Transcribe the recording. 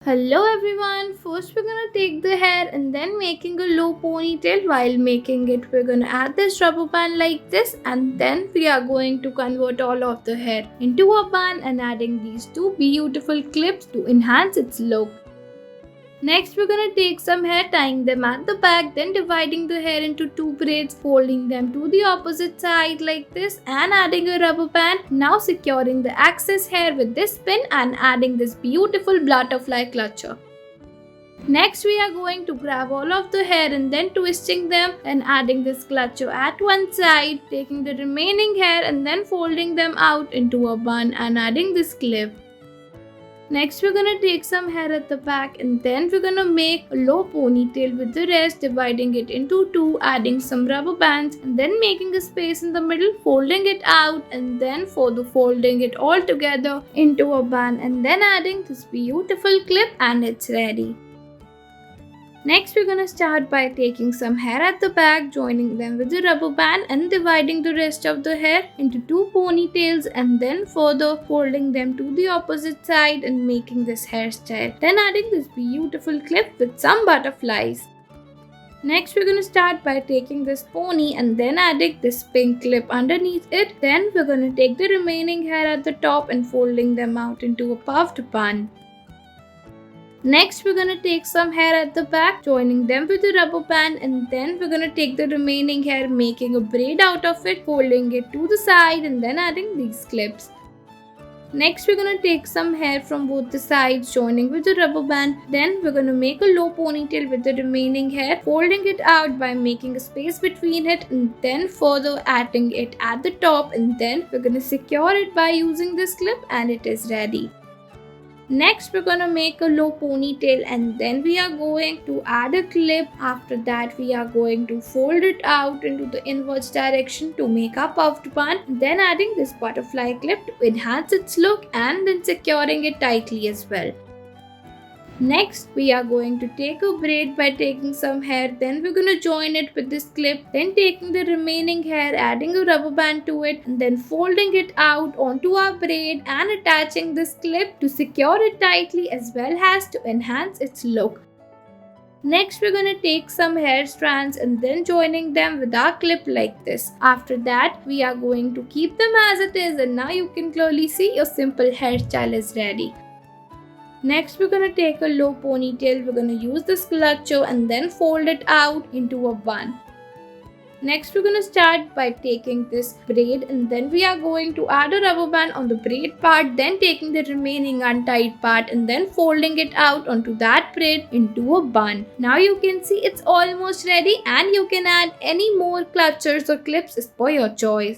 Hello everyone, first we're gonna take the hair and then making a low ponytail. While making it, we're gonna add this rubber band like this, and then we are going to convert all of the hair into a bun and adding these two beautiful clips to enhance its look. Next, we're gonna take some hair, tying them at the back, then dividing the hair into two braids, folding them to the opposite side like this, and adding a rubber band. Now securing the excess hair with this pin and adding this beautiful butterfly clutcher. Next, we are going to grab all of the hair and then twisting them and adding this clutcher at one side, taking the remaining hair and then folding them out into a bun and adding this clip. Next, we're gonna take some hair at the back and then we're gonna make a low ponytail with the rest, dividing it into two, adding some rubber bands and then making a space in the middle, folding it out and then folding it all together into a bun and then adding this beautiful clip and it's ready. Next, we're gonna start by taking some hair at the back, joining them with the rubber band and dividing the rest of the hair into two ponytails and then further folding them to the opposite side and making this hairstyle. Then adding this beautiful clip with some butterflies. Next, we're gonna start by taking this pony and then adding this pink clip underneath it. Then we're gonna take the remaining hair at the top and folding them out into a puffed bun. Next, we're gonna take some hair at the back, joining them with the rubber band and then we're gonna take the remaining hair, making a braid out of it, folding it to the side and then adding these clips. Next, we're gonna take some hair from both the sides, joining with the rubber band. Then we're gonna make a low ponytail with the remaining hair, folding it out by making a space between it and then further adding it at the top and then we're gonna secure it by using this clip and it is ready. Next, we're gonna make a low ponytail and then we are going to add a clip. After that, we are going to fold it out into the inwards direction to make our puffed bun. Then adding this butterfly clip to enhance its look and then securing it tightly as well. Next, we are going to take a braid by taking some hair, then we're going to join it with this clip, then taking the remaining hair, adding a rubber band to it, and then folding it out onto our braid and attaching this clip to secure it tightly as well as to enhance its look. Next, we're going to take some hair strands and then joining them with our clip like this. After that, we are going to keep them as it is and now you can clearly see your simple hairstyle is ready. Next, we're gonna take a low ponytail. We're gonna use this clutcher and then fold it out into a bun. Next, we're gonna start by taking this braid and then we are going to add a rubber band on the braid part, then taking the remaining untied part and then folding it out onto that braid into a bun. Now you can see it's almost ready and you can add any more clutchers or clips as per your choice.